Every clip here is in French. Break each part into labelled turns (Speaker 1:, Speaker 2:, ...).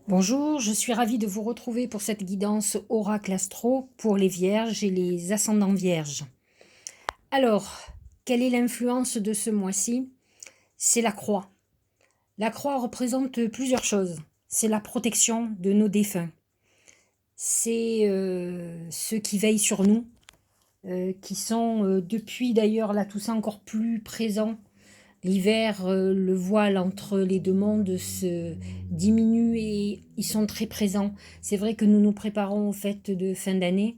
Speaker 1: Bonjour, je suis ravie de vous retrouver pour cette guidance Oracle Astro pour les Vierges et les ascendants Vierges. Alors, quelle est l'influence de ce mois-ci? C'est la croix. La croix représente plusieurs choses. C'est la protection de nos défunts. C'est ceux qui veillent sur nous, qui sont depuis d'ailleurs la Toussaint encore plus présents. L'hiver, le voile entre les deux mondes se diminue et ils sont très présents. C'est vrai que nous nous préparons aux fêtes de fin d'année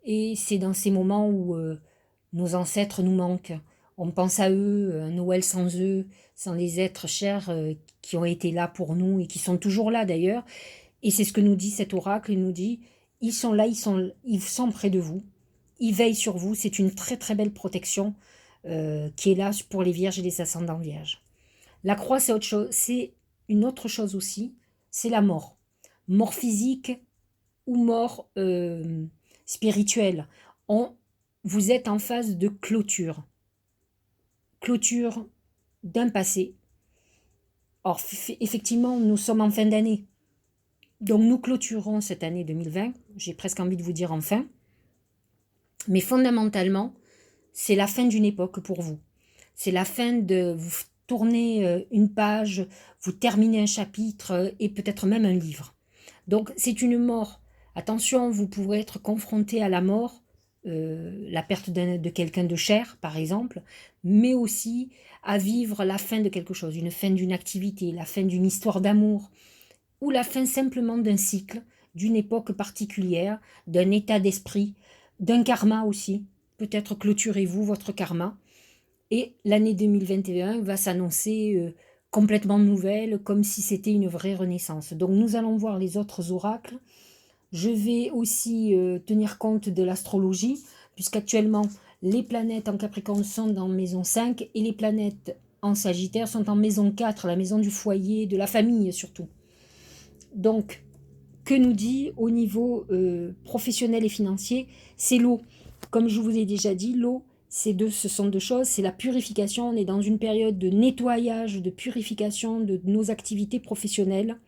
Speaker 1: et c'est dans ces moments où nos ancêtres nous manquent. On pense à eux, un Noël sans eux, sans les êtres chers qui ont été là pour nous et qui sont toujours là d'ailleurs. Et c'est ce que nous dit cet oracle. Il nous dit, ils sont là, ils sont près de vous, ils veillent sur vous. C'est une très très belle protection qui est là pour les vierges et les ascendants vierges. La croix, c'est autre chose, c'est une autre chose aussi, c'est la mort. Mort physique ou mort spirituelle. Vous êtes en phase de clôture. Clôture d'un passé. Or, effectivement, nous sommes en fin d'année. Donc, nous clôturons cette année 2020. J'ai presque envie de vous dire enfin. Mais fondamentalement, c'est la fin d'une époque pour vous. C'est la fin de vous tourner une page, vous terminez un chapitre et peut-être même un livre. Donc c'est une mort. Attention, vous pourrez être confronté à la mort, la perte de quelqu'un de cher par exemple, mais aussi à vivre la fin de quelque chose, une fin d'une activité, la fin d'une histoire d'amour, ou la fin simplement d'un cycle, d'une époque particulière, d'un état d'esprit, d'un karma aussi. Peut-être clôturez-vous votre karma. Et l'année 2021 va s'annoncer complètement nouvelle, comme si c'était une vraie renaissance. Donc nous allons voir les autres oracles. Je vais aussi tenir compte de l'astrologie, puisqu'actuellement les planètes en Capricorne sont dans maison 5 et les planètes en Sagittaire sont en maison 4, la maison du foyer, de la famille surtout. Donc, que nous dit au niveau professionnel et financier? C'est l'eau. Comme je vous ai déjà dit, l'eau, ce sont deux choses. C'est la purification. On est dans une période de nettoyage, de purification de nos activités professionnelles.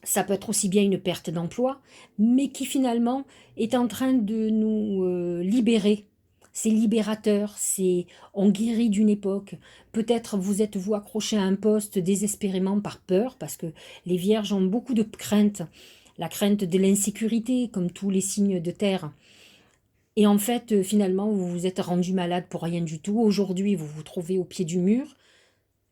Speaker 1: Ça peut être aussi bien une perte d'emploi, mais qui finalement est en train de nous libérer. C'est libérateur, on guérit d'une époque. Peut-être vous êtes-vous accroché à un poste désespérément par peur, parce que les vierges ont beaucoup de crainte. La crainte de l'insécurité, comme tous les signes de terre. Et en fait, finalement, vous vous êtes rendu malade pour rien du tout. Aujourd'hui, vous vous trouvez au pied du mur.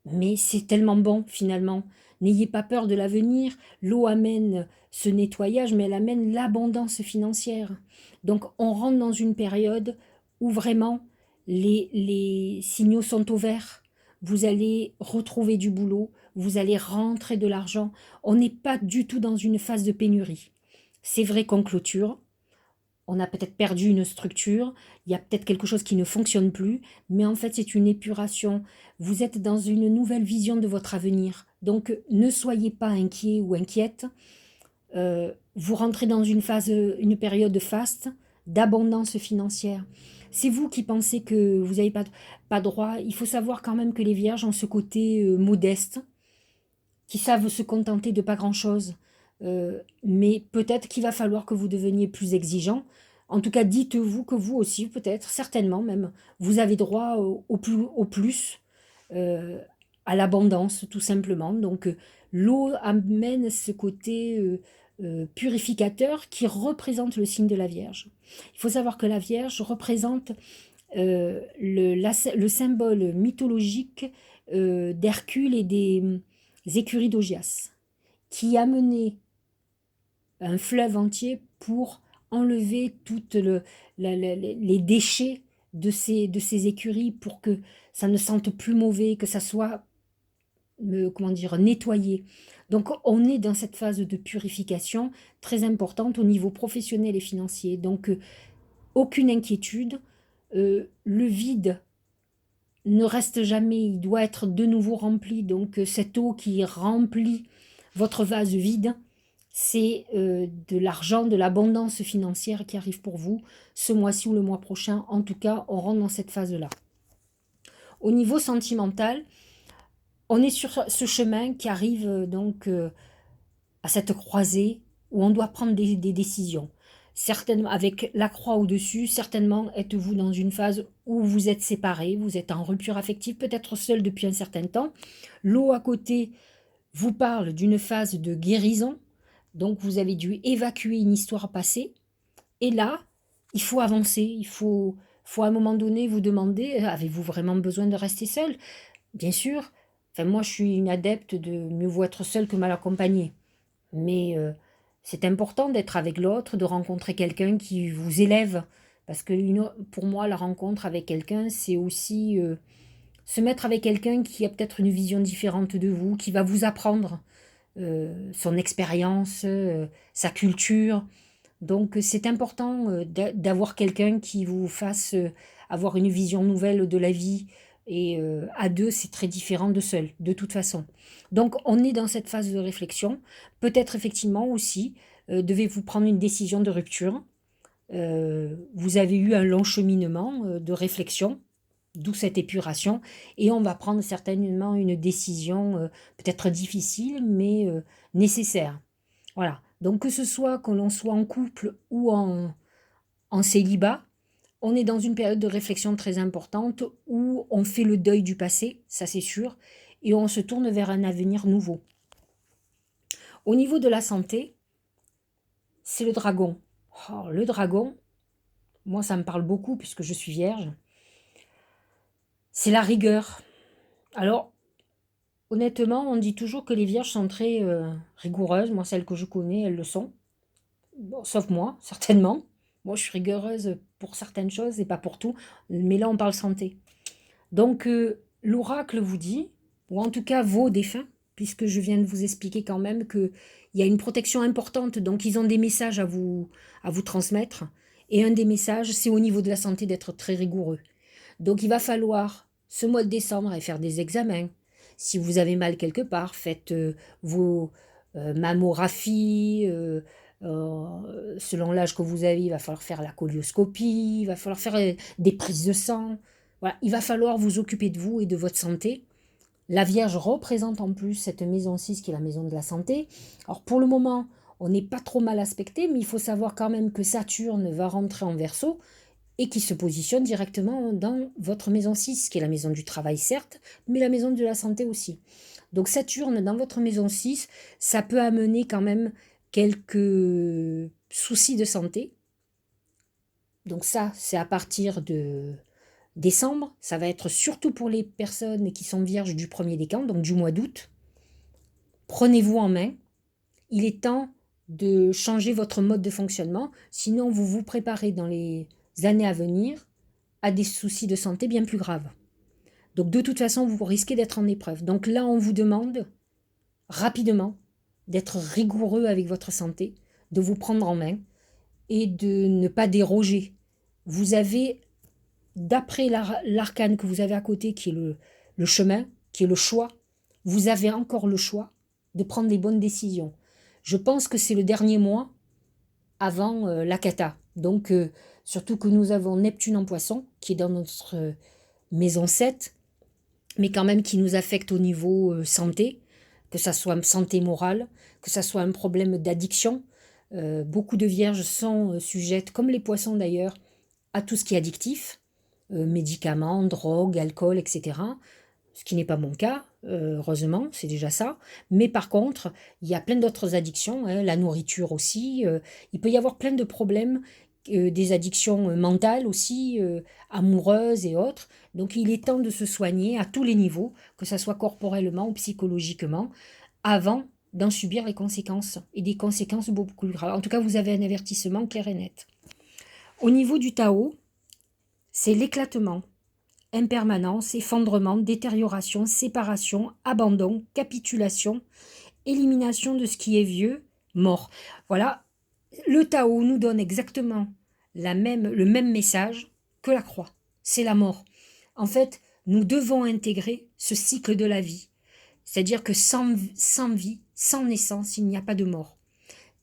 Speaker 1: Mais c'est tellement bon finalement. N'ayez pas peur de l'avenir. L'eau amène ce nettoyage, mais elle amène l'abondance financière. Donc on rentre dans une période où vraiment les signaux sont au vert. Vous allez retrouver du boulot, vous allez rentrer de l'argent. On n'est pas du tout dans une phase de pénurie. C'est vrai qu'on clôture, on a peut-être perdu une structure, il y a peut-être quelque chose qui ne fonctionne plus, mais en fait c'est une épuration. Vous êtes dans une nouvelle vision de votre avenir. Donc ne soyez pas inquiet ou inquiète. Vous rentrez dans une période faste, d'abondance financière. C'est vous qui pensez que vous n'avez pas droit. Il faut savoir quand même que les vierges ont ce côté modeste, qui savent se contenter de pas grand-chose. Mais peut-être qu'il va falloir que vous deveniez plus exigeant. En tout cas, dites-vous que vous aussi, peut-être, certainement même, vous avez droit au plus, euh, à l'abondance, tout simplement. Donc, l'eau amène ce côté purificateur qui représente le signe de la Vierge. Il faut savoir que la Vierge représente le symbole mythologique d'Hercule et des écuries d'Augias, qui amenaient un fleuve entier pour enlever toutes les déchets de ces écuries pour que ça ne sente plus mauvais, que ça soit comment dire, nettoyé. Donc on est dans cette phase de purification très importante au niveau professionnel et financier. Donc aucune inquiétude. Le vide ne reste jamais, il doit être de nouveau rempli. Donc cette eau qui remplit votre vase vide, c'est de l'argent, de l'abondance financière qui arrive pour vous ce mois-ci ou le mois prochain. En tout cas, on rentre dans cette phase-là. Au niveau sentimental, on est sur ce chemin qui arrive donc à cette croisée où on doit prendre des décisions. Certainement, avec la croix au-dessus, certainement êtes-vous dans une phase où vous êtes séparés, vous êtes en rupture affective, peut-être seul depuis un certain temps. L'eau à côté vous parle d'une phase de guérison, donc vous avez dû évacuer une histoire passée. Et là, il faut avancer, faut à un moment donné vous demander, avez-vous vraiment besoin de rester seul? Bien sûr, enfin moi je suis une adepte de mieux vaut être seul que mal accompagné. Mais c'est important d'être avec l'autre, de rencontrer quelqu'un qui vous élève. Parce que pour moi, la rencontre avec quelqu'un, c'est aussi se mettre avec quelqu'un qui a peut-être une vision différente de vous, qui va vous apprendre son expérience, sa culture. Donc c'est important d'avoir quelqu'un qui vous fasse avoir une vision nouvelle de la vie. Et à deux, c'est très différent de seul, de toute façon. Donc on est dans cette phase de réflexion. Peut-être effectivement aussi, devez-vous prendre une décision de rupture. Vous avez eu un long cheminement de réflexion, d'où cette épuration, et on va prendre certainement une décision peut-être difficile, mais nécessaire. Voilà. Donc que ce soit que l'on soit en couple ou en célibat, on est dans une période de réflexion très importante où on fait le deuil du passé, ça c'est sûr, et on se tourne vers un avenir nouveau. Au niveau de la santé, c'est le dragon. Oh, le dragon, moi ça me parle beaucoup puisque je suis vierge. C'est la rigueur. Alors, honnêtement, on dit toujours que les vierges sont très rigoureuses. Moi, celles que je connais, elles le sont. Bon, sauf moi, certainement. Moi, je suis rigoureuse pour certaines choses et pas pour tout. Mais là, on parle santé. Donc, l'oracle vous dit, ou en tout cas vos défunts, puisque je viens de vous expliquer quand même qu'il y a une protection importante, donc ils ont des messages à vous transmettre. Et un des messages, c'est au niveau de la santé d'être très rigoureux. Donc, il va falloir, ce mois de décembre, aller faire des examens. Si vous avez mal quelque part, faites vos mammographies. Selon l'âge que vous avez, il va falloir faire la colioscopie, il va falloir faire des prises de sang. Voilà, il va falloir vous occuper de vous et de votre santé. La Vierge représente en plus cette maison 6 qui est la maison de la santé. Alors pour le moment, on n'est pas trop mal aspecté, mais il faut savoir quand même que Saturne va rentrer en Verseau et qui se positionne directement dans votre maison 6, qui est la maison du travail certes, mais la maison de la santé aussi. Donc Saturne dans votre maison 6, ça peut amener quand même quelques soucis de santé. Donc ça, c'est à partir de décembre. Ça va être surtout pour les personnes qui sont vierges du premier décan, donc du mois d'août. Prenez-vous en main. Il est temps de changer votre mode de fonctionnement, sinon vous vous préparez dans les années à venir à des soucis de santé bien plus graves. Donc de toute façon, vous risquez d'être en épreuve. Donc là, on vous demande rapidement d'être rigoureux avec votre santé, de vous prendre en main et de ne pas déroger. Vous avez, d'après l'arcane que vous avez à côté, qui est le chemin, qui est le choix, vous avez encore le choix de prendre les bonnes décisions. Je pense que c'est le dernier mois avant la cata. Donc, surtout que nous avons Neptune en poisson, qui est dans notre maison 7, mais quand même qui nous affecte au niveau santé, que ça soit santé morale, que ça soit un problème d'addiction. Beaucoup de vierges sont sujettes, comme les poissons d'ailleurs, à tout ce qui est addictif, médicaments, drogue, alcool, etc. Ce qui n'est pas mon cas, heureusement, c'est déjà ça. Mais par contre, il y a plein d'autres addictions, hein, la nourriture aussi. Il peut y avoir plein de problèmes, des addictions mentales aussi, amoureuses et autres. Donc il est temps de se soigner à tous les niveaux, que ce soit corporellement ou psychologiquement, avant d'en subir les conséquences, et des conséquences beaucoup plus graves. En tout cas, vous avez un avertissement clair et net. Au niveau du Tao, c'est l'éclatement, impermanence, effondrement, détérioration, séparation, abandon, capitulation, élimination de ce qui est vieux, mort. Voilà, le Tao nous donne exactement le même message que la croix. C'est la mort. En fait, nous devons intégrer ce cycle de la vie. C'est-à-dire que sans vie, sans naissance, il n'y a pas de mort.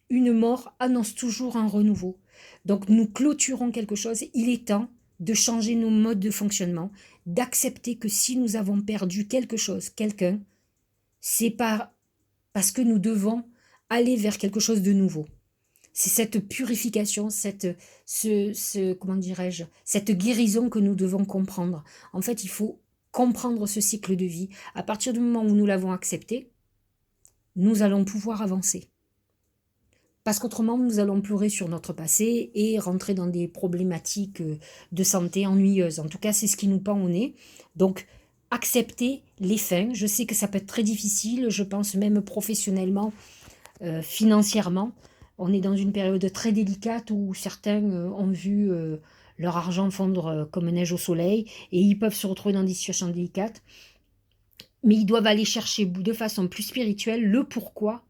Speaker 1: Une mort annonce toujours un renouveau. Donc nous clôturons quelque chose. Il est temps de changer nos modes de fonctionnement, d'accepter que si nous avons perdu quelque chose, quelqu'un, c'est pas parce que nous devons aller vers quelque chose de nouveau. C'est cette purification, comment dirais-je, cette guérison que nous devons comprendre. En fait, il faut comprendre ce cycle de vie. À partir du moment où nous l'avons accepté, nous allons pouvoir avancer. Parce qu'autrement, nous allons pleurer sur notre passé et rentrer dans des problématiques de santé ennuyeuses. En tout cas, c'est ce qui nous pend au nez. Donc, accepter les fins. Je sais que ça peut être très difficile, je pense même professionnellement, financièrement. On est dans une période très délicate où certains ont vu leur argent fondre comme neige au soleil et ils peuvent se retrouver dans des situations délicates. Mais ils doivent aller chercher de façon plus spirituelle le pourquoi.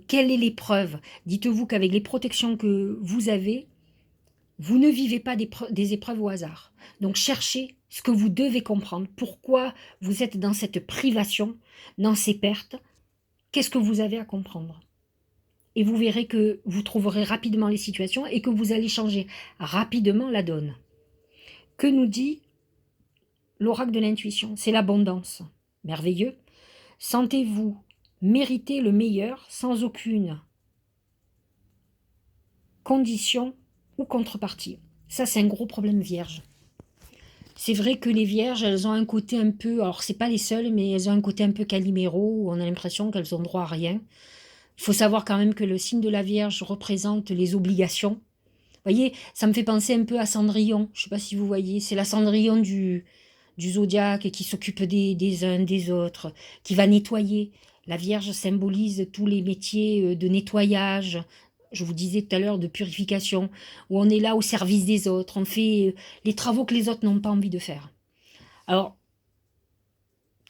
Speaker 1: Quelle est l'épreuve? Dites-vous qu'avec les protections que vous avez, vous ne vivez pas des épreuves au hasard. Donc cherchez ce que vous devez comprendre. Pourquoi vous êtes dans cette privation, dans ces pertes? Qu'est-ce que vous avez à comprendre? Et vous verrez que vous trouverez rapidement les situations et que vous allez changer rapidement la donne. Que nous dit l'oracle de l'intuition? C'est l'abondance. Merveilleux. Sentez-vous mériter le meilleur sans aucune condition ou contrepartie. Ça, c'est un gros problème vierge. C'est vrai que les vierges, elles ont un côté un peu... Alors, c'est pas les seules, mais elles ont un côté un peu caliméro, où on a l'impression qu'elles ont droit à rien. Il faut savoir quand même que le signe de la Vierge représente les obligations. Vous voyez, ça me fait penser un peu à Cendrillon. Je ne sais pas si vous voyez, c'est la Cendrillon du zodiaque qui s'occupe des uns, des autres, qui va nettoyer. La Vierge symbolise tous les métiers de nettoyage, je vous disais tout à l'heure, de purification, où on est là au service des autres, on fait les travaux que les autres n'ont pas envie de faire. Alors,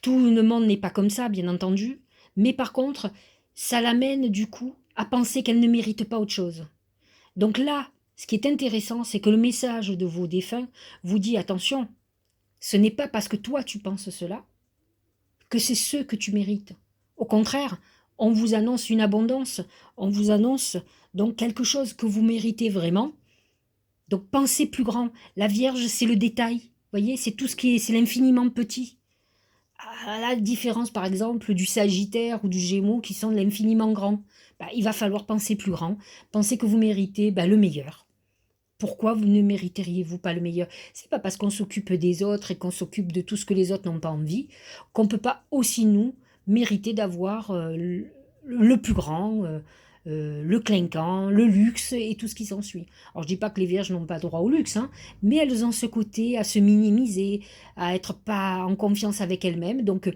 Speaker 1: tout le monde n'est pas comme ça, bien entendu, mais par contre, ça l'amène du coup à penser qu'elle ne mérite pas autre chose. Donc là, ce qui est intéressant, c'est que le message de vos défunts vous dit attention, ce n'est pas parce que toi tu penses cela que c'est ce que tu mérites. Au contraire, on vous annonce une abondance, on vous annonce donc quelque chose que vous méritez vraiment. Donc pensez plus grand. La Vierge, c'est le détail. Vous voyez, c'est tout ce qui est, c'est l'infiniment petit. À la différence, par exemple, du Sagittaire ou du Gémeaux qui sont l'infiniment grand. Bah, il va falloir penser plus grand, penser que vous méritez le meilleur. Pourquoi vous ne mériteriez-vous pas le meilleur? C'est pas parce qu'on s'occupe des autres et qu'on s'occupe de tout ce que les autres n'ont pas envie qu'on ne peut pas aussi nous mériter d'avoir le plus grand, le clinquant, le luxe et tout ce qui s'ensuit. Alors je dis pas que les vierges n'ont pas droit au luxe, hein, mais elles ont ce côté à se minimiser, à être pas en confiance avec elles-mêmes. Donc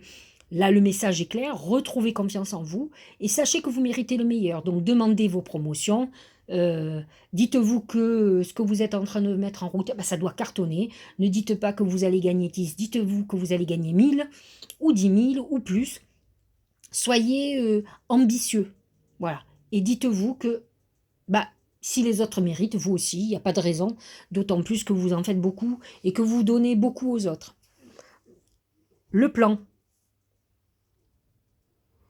Speaker 1: là, le message est clair, retrouvez confiance en vous et sachez que vous méritez le meilleur. Donc demandez vos promotions, dites-vous que ce que vous êtes en train de mettre en route, ça doit cartonner. Ne dites pas que vous allez gagner 10, dites-vous que vous allez gagner 1000 ou 10 000 ou plus. Soyez ambitieux, voilà. Et dites-vous que si les autres méritent, vous aussi, il n'y a pas de raison, d'autant plus que vous en faites beaucoup et que vous donnez beaucoup aux autres. Le plan.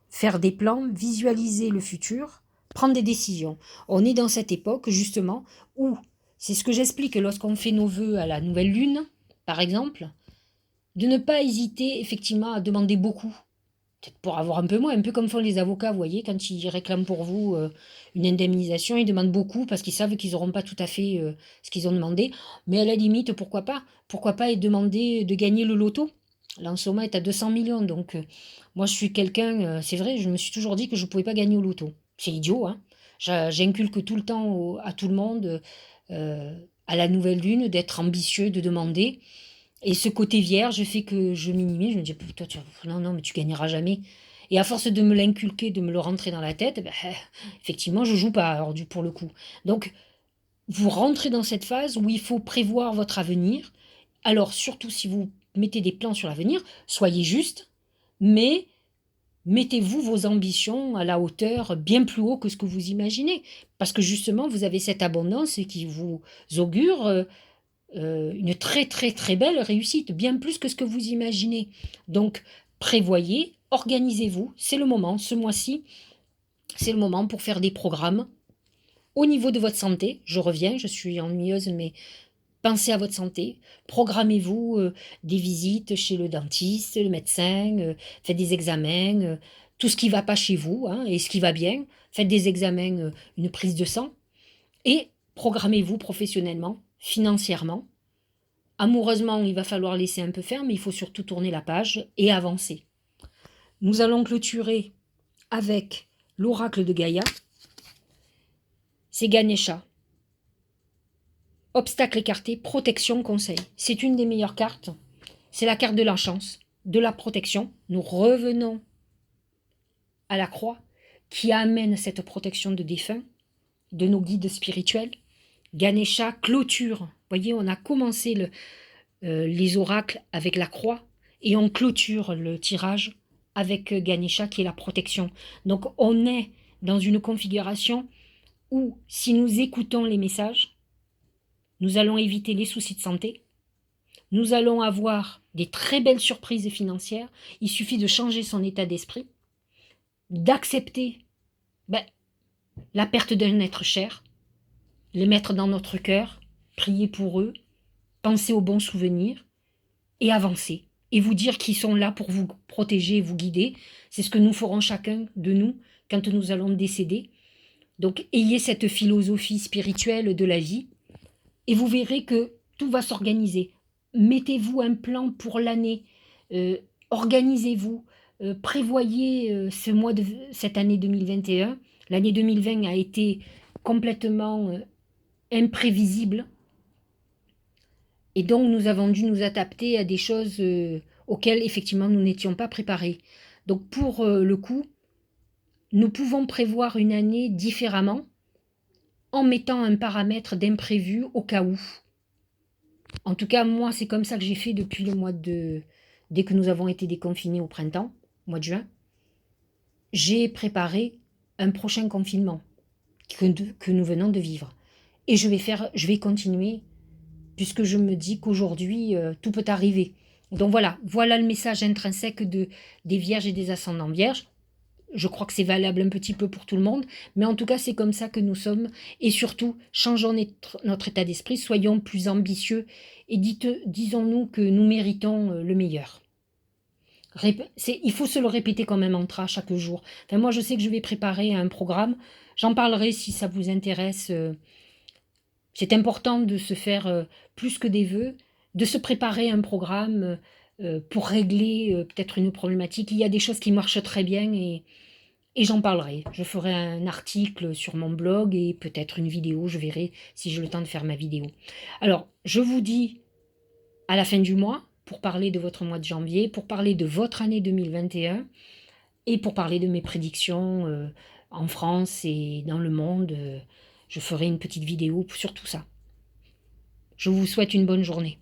Speaker 1: Faire des plans, visualiser le futur, prendre des décisions. On est dans cette époque, justement, où, c'est ce que j'explique lorsqu'on fait nos vœux à la nouvelle lune, par exemple, de ne pas hésiter effectivement à demander beaucoup. Peut-être pour avoir un peu moins, un peu comme font les avocats, vous voyez, quand ils réclament pour vous une indemnisation, ils demandent beaucoup parce qu'ils savent qu'ils n'auront pas tout à fait ce qu'ils ont demandé. Mais à la limite, pourquoi pas? Pourquoi pas demander de gagner le loto? Là, en ce moment, est à 200 millions. Donc, moi, je suis quelqu'un, c'est vrai, je me suis toujours dit que je ne pouvais pas gagner au loto. C'est idiot, hein? J'inculque tout le temps à tout le monde, à la nouvelle lune, d'être ambitieux, de demander. Et ce côté vierge fait que je minimise, je me dis, toi, non, non, mais tu gagneras jamais. Et à force de me l'inculquer, de me le rentrer dans la tête, effectivement, je joue pas, alors, pour le coup. Donc, vous rentrez dans cette phase où il faut prévoir votre avenir. Alors, surtout si vous mettez des plans sur l'avenir, soyez juste, mais mettez-vous vos ambitions à la hauteur bien plus haut que ce que vous imaginez. Parce que justement, vous avez cette abondance qui vous augure une très très très belle réussite, bien plus que ce que vous imaginez. Donc, prévoyez, organisez-vous, c'est le moment, ce mois-ci, c'est le moment pour faire des programmes. Au niveau de votre santé, je reviens, je suis ennuyeuse, mais pensez à votre santé, programmez-vous des visites chez le dentiste, le médecin, faites des examens, tout ce qui ne va pas chez vous hein, et ce qui va bien. Faites des examens, une prise de sang et programmez-vous professionnellement, financièrement. Amoureusement, il va falloir laisser un peu faire, mais il faut surtout tourner la page et avancer. Nous allons clôturer avec l'oracle de Gaïa. C'est Ganesha. Obstacle écarté, protection, conseil. C'est une des meilleures cartes. C'est la carte de la chance, de la protection. Nous revenons à la croix qui amène cette protection de défunts, de nos guides spirituels. Ganesha clôture. Vous voyez, on a commencé les oracles avec la croix et on clôture le tirage avec Ganesha qui est la protection. Donc on est dans une configuration où si nous écoutons les messages, nous allons éviter les soucis de santé, nous allons avoir des très belles surprises financières, il suffit de changer son état d'esprit, d'accepter la perte d'un être cher, les mettre dans notre cœur, prier pour eux, penser aux bons souvenirs et avancer. Et vous dire qu'ils sont là pour vous protéger et vous guider. C'est ce que nous ferons chacun de nous quand nous allons décéder. Donc ayez cette philosophie spirituelle de la vie et vous verrez que tout va s'organiser. Mettez-vous un plan pour l'année, organisez-vous, prévoyez cette année 2021. L'année 2020 a été complètement imprévisible et donc nous avons dû nous adapter à des choses auxquelles effectivement nous n'étions pas préparés. Donc pour le coup, nous pouvons prévoir une année différemment en mettant un paramètre d'imprévu au cas où. En tout cas, moi, c'est comme ça que j'ai fait depuis le mois de... Dès que nous avons été déconfinés au printemps, mois de juin, j'ai préparé un prochain confinement que nous venons de vivre. Et je vais continuer, puisque je me dis qu'aujourd'hui, tout peut arriver. Donc voilà le message intrinsèque des vierges et des ascendants vierges. Je crois que c'est valable un petit peu pour tout le monde, mais en tout cas, c'est comme ça que nous sommes. Et surtout, changeons notre état d'esprit, soyons plus ambitieux et disons-nous que nous méritons le meilleur. Il faut se le répéter comme un mantra chaque jour. Enfin, moi, je sais que je vais préparer un programme. J'en parlerai si ça vous intéresse. C'est important de se faire plus que des vœux, de se préparer un programme pour régler peut-être une problématique. Il y a des choses qui marchent très bien et j'en parlerai. Je ferai un article sur mon blog et peut-être une vidéo. Je verrai si j'ai le temps de faire ma vidéo. Alors, je vous dis à la fin du mois pour parler de votre mois de janvier, pour parler de votre année 2021 et pour parler de mes prédictions en France et dans le monde. Je ferai une petite vidéo sur tout ça. Je vous souhaite une bonne journée.